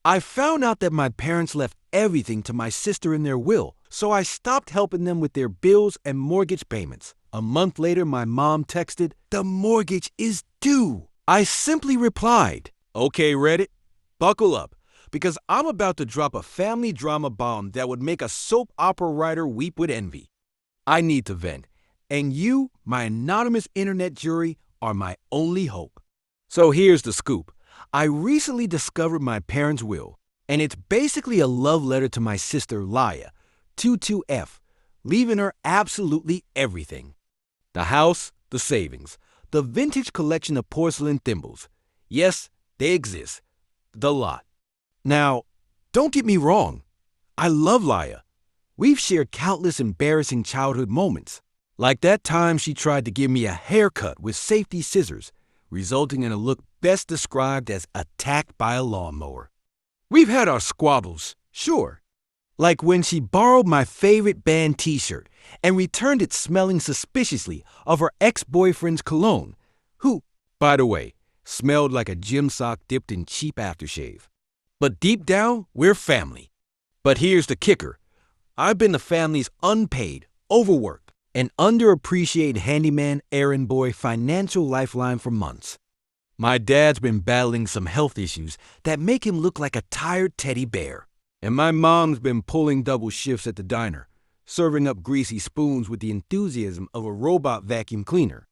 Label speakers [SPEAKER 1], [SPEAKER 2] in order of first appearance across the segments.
[SPEAKER 1] I found out that my parents left everything to my sister in their will, so I stopped helping them with their bills and mortgage payments. A month later, my mom texted, "The mortgage is due." I simply replied, "Okay, Reddit, buckle up, because I'm about to drop a family drama bomb that would make a soap opera writer weep with envy. I need to vent, and you, my anonymous internet jury, are my only hope." So here's the scoop. I recently discovered my parents' will, and it's basically a love letter to my sister Laya, 22F, leaving her absolutely everything. The house, the savings, the vintage collection of porcelain thimbles. Yes, they exist. The lot. Now, don't get me wrong. I love Laya. We've shared countless embarrassing childhood moments, like that time she tried to give me a haircut with safety scissors, resulting in a look best described as attacked by a lawnmower. We've had our squabbles, sure. Like when she borrowed my favorite band t-shirt and returned it smelling suspiciously of her ex-boyfriend's cologne, who, by the way, smelled like a gym sock dipped in cheap aftershave. But deep down, we're family. But here's the kicker. I've been the family's unpaid, overworked, and underappreciated handyman errand boy financial lifeline for months. My dad's been battling some health issues that make him look like a tired teddy bear. And my mom's been pulling double shifts at the diner, serving up greasy spoons with the enthusiasm of a robot vacuum cleaner.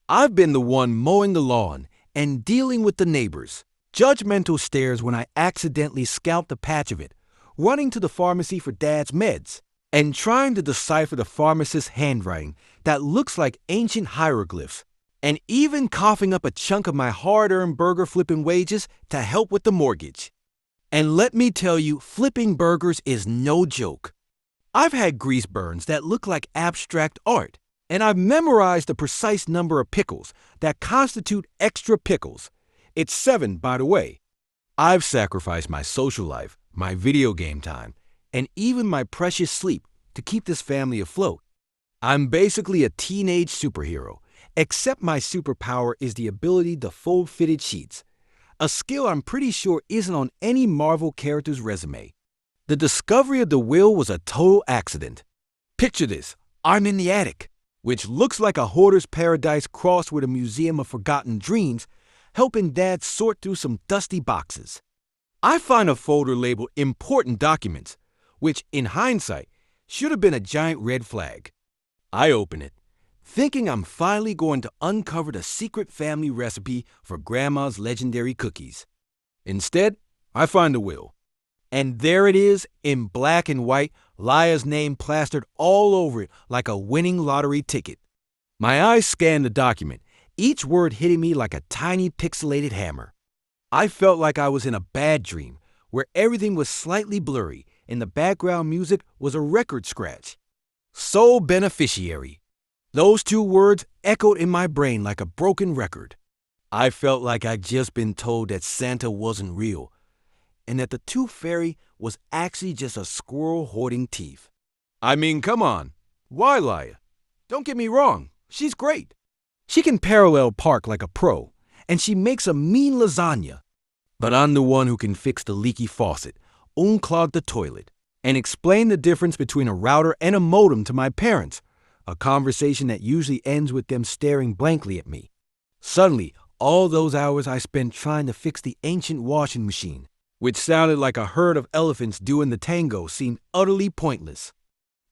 [SPEAKER 1] I've been the one mowing the lawn and dealing with the neighbors' judgmental stares when I accidentally scalped a patch of it, running to the pharmacy for Dad's meds, and trying to decipher the pharmacist's handwriting that looks like ancient hieroglyphs, and even coughing up a chunk of my hard-earned burger-flipping wages to help with the mortgage. And let me tell you, flipping burgers is no joke. I've had grease burns that look like abstract art, and I've memorized the precise number of pickles that constitute extra pickles. It's 7, by the way. I've sacrificed my social life, my video game time, and even my precious sleep to keep this family afloat. I'm basically a teenage superhero, except my superpower is the ability to fold fitted sheets, a skill I'm pretty sure isn't on any Marvel character's resume. The discovery of the will was a total accident. Picture this, I'm in the attic, which looks like a hoarder's paradise crossed with a museum of forgotten dreams, helping Dad sort through some dusty boxes. I find a folder labeled Important Documents, which, in hindsight, should have been a giant red flag. I open it, thinking I'm finally going to uncover the secret family recipe for Grandma's legendary cookies. Instead, I find the will. And there it is, in black and white, Laya's name plastered all over it like a winning lottery ticket. My eyes scanned the document, each word hitting me like a tiny pixelated hammer. I felt like I was in a bad dream, where everything was slightly blurry and the background music was a record scratch. Sole beneficiary. Those 2 words echoed in my brain like a broken record. I felt like I'd just been told that Santa wasn't real, and that the Tooth Fairy was actually just a squirrel hoarding teeth. I mean, come on. Why Laya? Don't get me wrong, she's great. She can parallel park like a pro, and she makes a mean lasagna. But I'm the one who can fix the leaky faucet, unclog the toilet, and explain the difference between a router and a modem to my parents, a conversation that usually ends with them staring blankly at me. Suddenly, all those hours I spent trying to fix the ancient washing machine, which sounded like a herd of elephants doing the tango, seemed utterly pointless.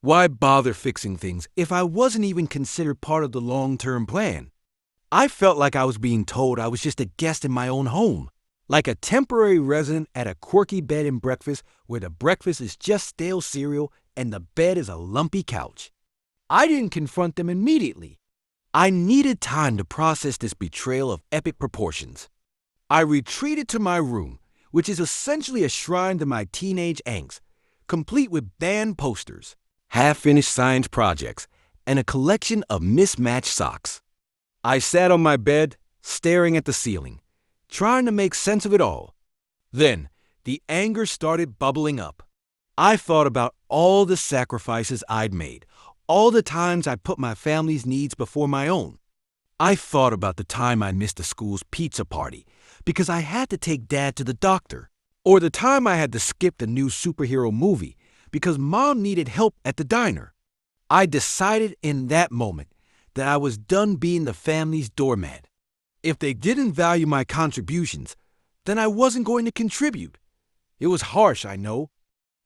[SPEAKER 1] Why bother fixing things if I wasn't even considered part of the long-term plan? I felt like I was being told I was just a guest in my own home, like a temporary resident at a quirky bed and breakfast where the breakfast is just stale cereal and the bed is a lumpy couch. I didn't confront them immediately. I needed time to process this betrayal of epic proportions. I retreated to my room, which is essentially a shrine to my teenage angst, complete with band posters, half-finished science projects, and a collection of mismatched socks. I sat on my bed, staring at the ceiling, trying to make sense of it all. Then, the anger started bubbling up. I thought about all the sacrifices I'd made, all the times I put my family's needs before my own. I thought about the time I missed the school's pizza party because I had to take Dad to the doctor, Or the time I had to skip the new superhero movie because Mom needed help at the diner. I decided in that moment that I was done being the family's doormat. If they didn't value my contributions, then I wasn't going to contribute. It was harsh, I know,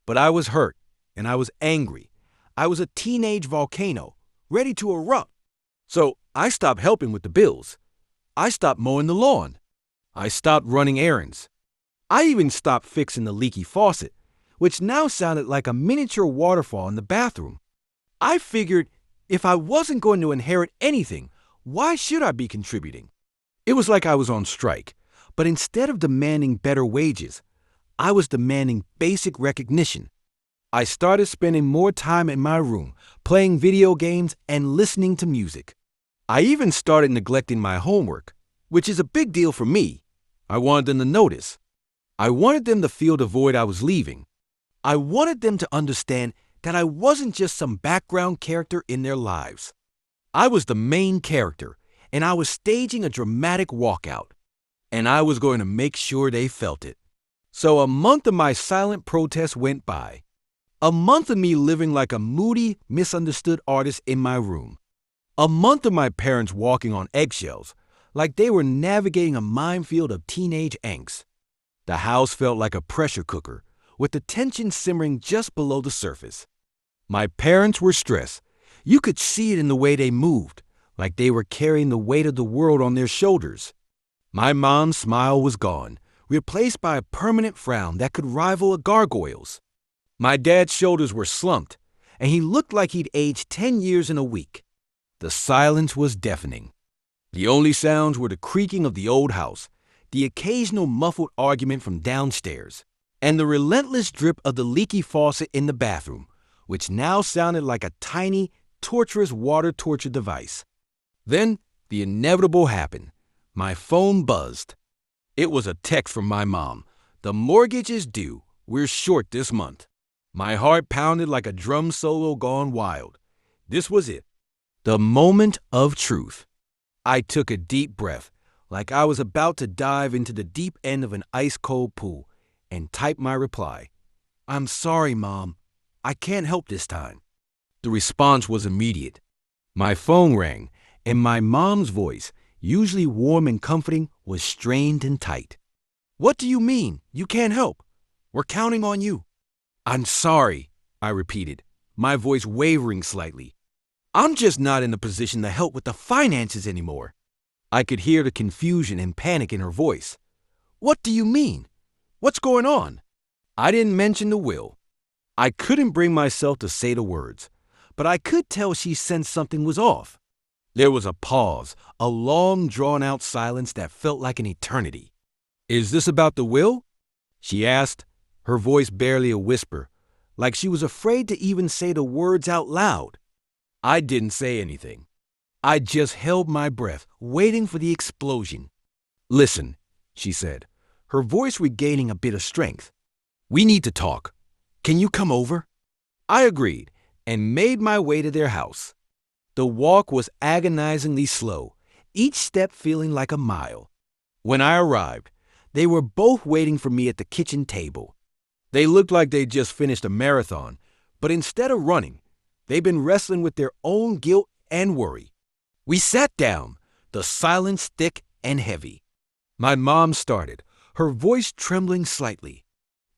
[SPEAKER 1] but I was hurt and I was angry. I was a teenage volcano, ready to erupt. So I stopped helping with the bills. I stopped mowing the lawn. I stopped running errands. I even stopped fixing the leaky faucet, which now sounded like a miniature waterfall in the bathroom. I figured if I wasn't going to inherit anything, why should I be contributing? It was like I was on strike, but instead of demanding better wages, I was demanding basic recognition. I started spending more time in my room, playing video games and listening to music. I even started neglecting my homework, which is a big deal for me. I wanted them to notice. I wanted them to feel the void I was leaving. I wanted them to understand that I wasn't just some background character in their lives. I was the main character, and I was staging a dramatic walkout. And I was going to make sure they felt it. So a month of my silent protest went by. A month of me living like a moody, misunderstood artist in my room. A month of my parents walking on eggshells, like they were navigating a minefield of teenage angst. The house felt like a pressure cooker, with the tension simmering just below the surface. My parents were stressed. You could see it in the way they moved, like they were carrying the weight of the world on their shoulders. My mom's smile was gone, replaced by a permanent frown that could rival a gargoyle's. My dad's shoulders were slumped, and he looked like he'd aged 10 years in a week. The silence was deafening. The only sounds were the creaking of the old house, the occasional muffled argument from downstairs, and the relentless drip of the leaky faucet in the bathroom, which now sounded like a tiny, torturous water torture device. Then the inevitable happened. My phone buzzed. It was a text from my mom. The mortgage is due. We're short this month. My heart pounded like a drum solo gone wild. This was it. The moment of truth. I took a deep breath, like I was about to dive into the deep end of an ice-cold pool, and typed my reply. I'm sorry, Mom. I can't help this time. The response was immediate. My phone rang, and my mom's voice, usually warm and comforting, was strained and tight. What do you mean? You can't help? We're counting on you. I'm sorry, I repeated, my voice wavering slightly. I'm just not in a position to help with the finances anymore. I could hear the confusion and panic in her voice. What do you mean? What's going on? I didn't mention the will. I couldn't bring myself to say the words, but I could tell she sensed something was off. There was a pause, a long, drawn-out silence that felt like an eternity. Is this about the will? She asked, her voice barely a whisper, like she was afraid to even say the words out loud. I didn't say anything. I just held my breath, waiting for the explosion. Listen, she said, her voice regaining a bit of strength. We need to talk. Can you come over? I agreed and made my way to their house. The walk was agonizingly slow, each step feeling like a mile. When I arrived, they were both waiting for me at the kitchen table. They looked like they'd just finished a marathon, but instead of running, they'd been wrestling with their own guilt and worry. We sat down, the silence thick and heavy. My mom started, her voice trembling slightly.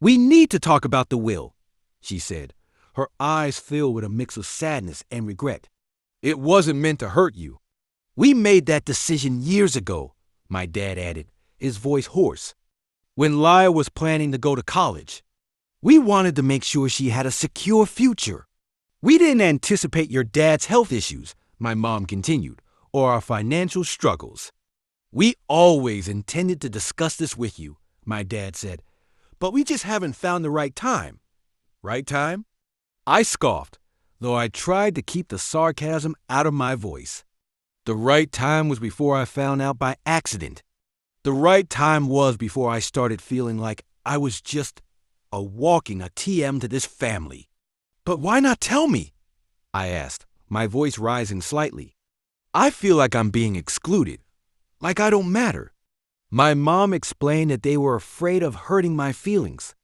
[SPEAKER 1] We need to talk about the will, she said, her eyes filled with a mix of sadness and regret. It wasn't meant to hurt you. We made that decision years ago, my dad added, his voice hoarse. When Laya was planning to go to college, we wanted to make sure she had a secure future. We didn't anticipate your dad's health issues, my mom continued, or our financial struggles. We always intended to discuss this with you, my dad said, but we just haven't found the right time. Right time? I scoffed, though I tried to keep the sarcasm out of my voice. The right time was before I found out by accident. The right time was before I started feeling like I was just a TM to this family. But why not tell me? I asked, my voice rising slightly. I feel like I'm being excluded, like I don't matter. My mom explained that they were afraid of hurting my feelings.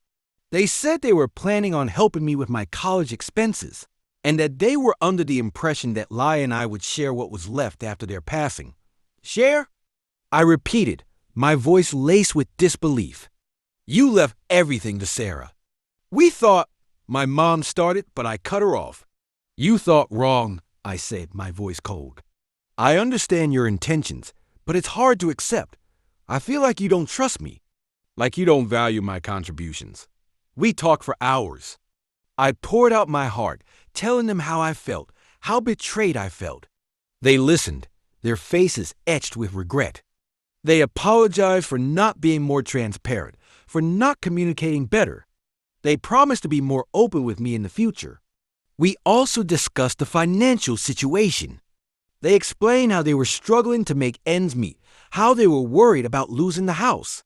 [SPEAKER 1] They said they were planning on helping me with my college expenses, and that they were under the impression that Lai and I would share what was left after their passing. Share? I repeated, my voice laced with disbelief. You left everything to Sarah. We thought, my mom started, but I cut her off. You thought wrong, I said, my voice cold. I understand your intentions, but it's hard to accept. I feel like you don't trust me, like you don't value my contributions. We talked for hours. I poured out my heart, telling them how I felt, how betrayed I felt. They listened, their faces etched with regret. They apologized for not being more transparent, for not communicating better. They promised to be more open with me in the future. We also discussed the financial situation. They explained how they were struggling to make ends meet, how they were worried about losing the house.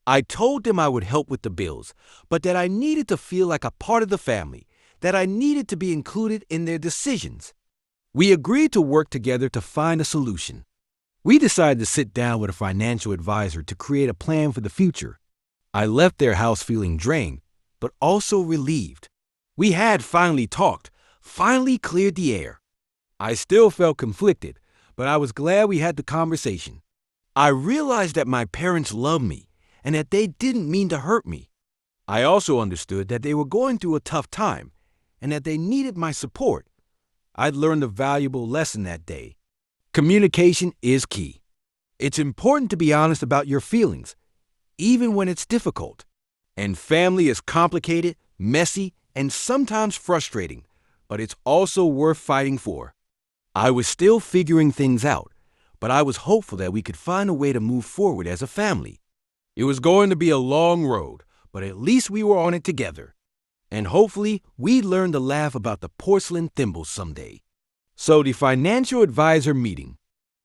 [SPEAKER 1] I told them I would help with the bills, but that I needed to feel like a part of the family, that I needed to be included in their decisions. We agreed to work together to find a solution. We decided to sit down with a financial advisor to create a plan for the future. I left their house feeling drained, but also relieved. We had finally talked, finally cleared the air. I still felt conflicted, but I was glad we had the conversation. I realized that my parents loved me and that they didn't mean to hurt me. I also understood that they were going through a tough time and that they needed my support. I'd learned a valuable lesson that day. Communication is key. It's important to be honest about your feelings, even when it's difficult. And family is complicated, messy, and sometimes frustrating, but it's also worth fighting for. I was still figuring things out, but I was hopeful that we could find a way to move forward as a family. It was going to be a long road, but at least we were on it together. And hopefully, we'd learn to laugh about the porcelain thimbles someday. So the financial advisor meeting.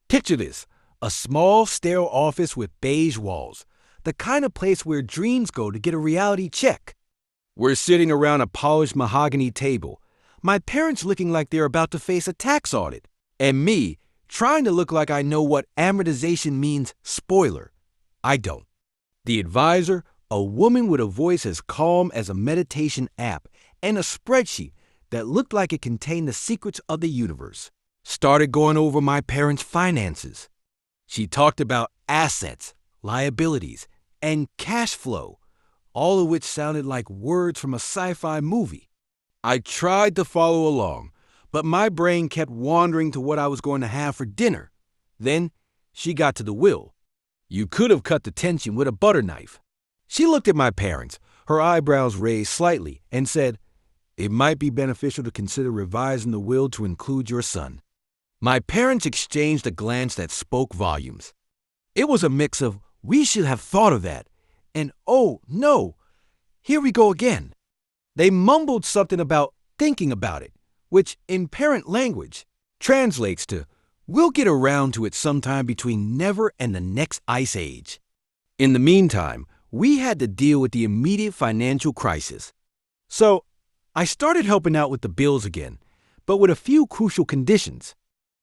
[SPEAKER 1] Picture this, a small, sterile office with beige walls, the kind of place where dreams go to get a reality check. We're sitting around a polished mahogany table, my parents looking like they're about to face a tax audit, and me trying to look like I know what amortization means. Spoiler, I don't. The advisor, a woman with a voice as calm as a meditation app, and a spreadsheet that looked like it contained the secrets of the universe, started going over my parents' finances. She talked about assets, liabilities, and cash flow, all of which sounded like words from a sci-fi movie. I tried to follow along, but my brain kept wandering to what I was going to have for dinner. Then she got to the will. You could have cut the tension with a butter knife. She looked at my parents, her eyebrows raised slightly, and said, "It might be beneficial to consider revising the will to include your son." My parents exchanged a glance that spoke volumes. It was a mix of, "We should have thought of that," and "Oh, no, here we go again." They mumbled something about thinking about it, which in parent language translates to, "We'll get around to it sometime between never and the next ice age." In the meantime, we had to deal with the immediate financial crisis. So I started helping out with the bills again, but with a few crucial conditions.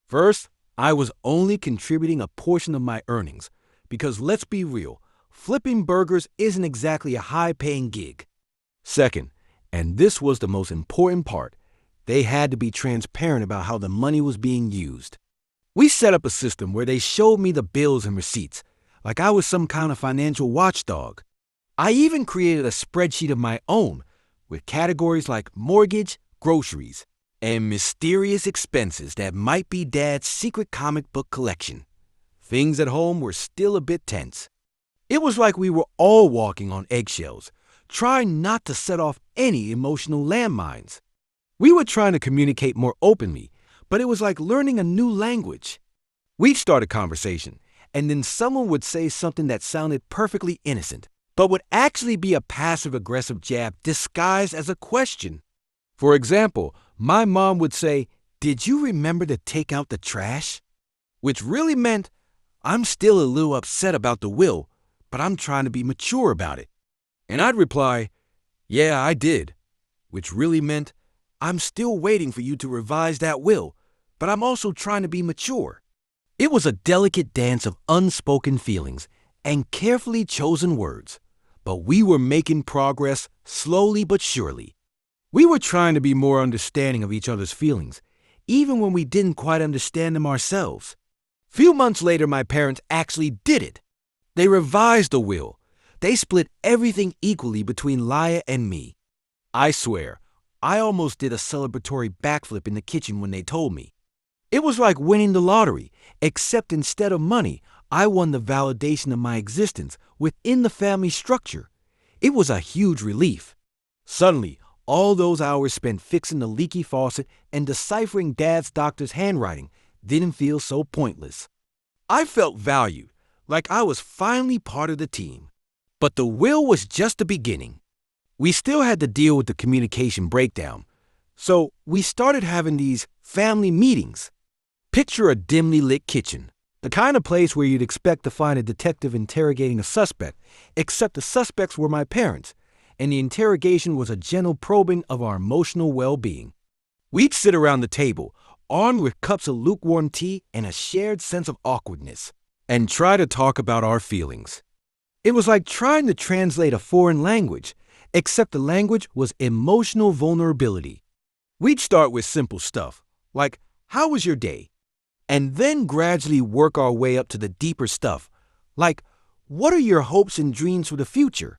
[SPEAKER 1] First, I was only contributing a portion of my earnings, because let's be real, flipping burgers isn't exactly a high-paying gig. Second, and this was the most important part, they had to be transparent about how the money was being used. We set up a system where they showed me the bills and receipts, like I was some kind of financial watchdog. I even created a spreadsheet of my own, with categories like mortgage, groceries, and mysterious expenses that might be Dad's secret comic book collection. Things at home were still a bit tense. It was like we were all walking on eggshells, trying not to set off any emotional landmines. We were trying to communicate more openly, but it was like learning a new language. We'd start a conversation, and then someone would say something that sounded perfectly innocent, but would actually be a passive-aggressive jab disguised as a question. For example, my mom would say, "Did you remember to take out the trash?" Which really meant, "I'm still a little upset about the will, but I'm trying to be mature about it." And I'd reply, "Yeah, I did," which really meant, "I'm still waiting for you to revise that will, but I'm also trying to be mature." It was a delicate dance of unspoken feelings, and carefully chosen words. But we were making progress slowly but surely. We were trying to be more understanding of each other's feelings, even when we didn't quite understand them ourselves. Few months later, my parents actually did it. They revised the will. They split everything equally between Laya and me. I swear, I almost did a celebratory backflip in the kitchen when they told me. It was like winning the lottery, except instead of money, I won the validation of my existence within the family structure. It was a huge relief. Suddenly, all those hours spent fixing the leaky faucet and deciphering Dad's doctor's handwriting didn't feel so pointless. I felt valued, like I was finally part of the team. But the will was just the beginning. We still had to deal with the communication breakdown, so we started having these family meetings. Picture a dimly lit kitchen, the kind of place where you'd expect to find a detective interrogating a suspect, except the suspects were my parents, and the interrogation was a gentle probing of our emotional well-being. We'd sit around the table, armed with cups of lukewarm tea and a shared sense of awkwardness, and try to talk about our feelings. It was like trying to translate a foreign language, except the language was emotional vulnerability. We'd start with simple stuff, like, "How was your day?" And then gradually work our way up to the deeper stuff, like, "What are your hopes and dreams for the future?"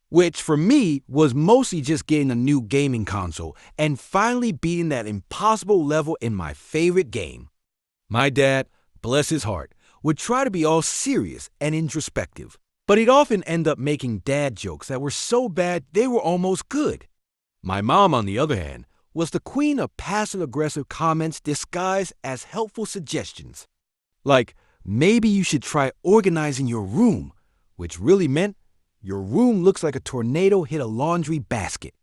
[SPEAKER 1] Which, for me, was mostly just getting a new gaming console and finally beating that impossible level in my favorite game. My dad, bless his heart, would try to be all serious and introspective, but he'd often end up making dad jokes that were so bad they were almost good. My mom, on the other hand, was the queen of passive-aggressive comments disguised as helpful suggestions. Like, maybe you should try organizing your room, which really meant your room looks like a tornado hit a laundry basket.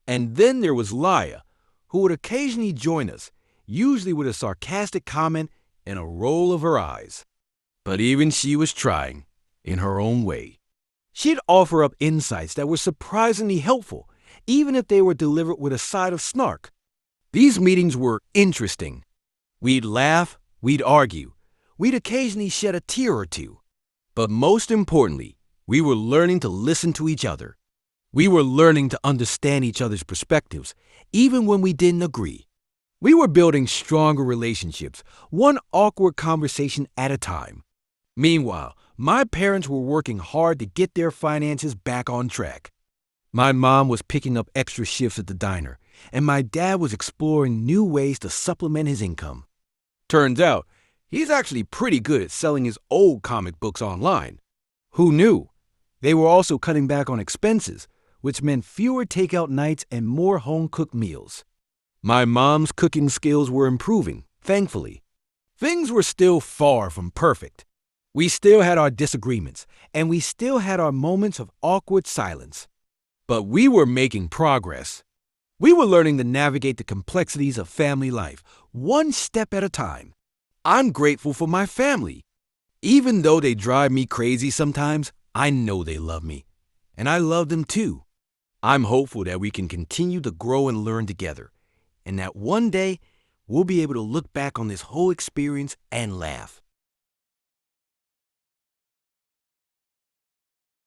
[SPEAKER 1] And then there was Laya, who would occasionally join us, usually with a sarcastic comment and a roll of her eyes. But even she was trying, in her own way. She'd offer up insights that were surprisingly helpful, even if they were delivered with a side of snark. These meetings were interesting. We'd laugh, we'd argue, we'd occasionally shed a tear or two. But most importantly, we were learning to listen to each other. We were learning to understand each other's perspectives, even when we didn't agree. We were building stronger relationships, one awkward conversation at a time. Meanwhile, my parents were working hard to get their finances back on track. My mom was picking up extra shifts at the diner, and my dad was exploring new ways to supplement his income. Turns out, he's actually pretty good at selling his old comic books online. Who knew? They were also cutting back on expenses, which meant fewer takeout nights and more home-cooked meals. My mom's cooking skills were improving, thankfully. Things were still far from perfect. We still had our disagreements, and we still had our moments of awkward silence. But we were making progress. We were learning to navigate the complexities of family life, one step at a time. I'm grateful for my family. Even though they drive me crazy sometimes, I know they love me, and I love them too. I'm hopeful that we can continue to grow and learn together, and that one day we'll be able to look back on this whole experience and laugh.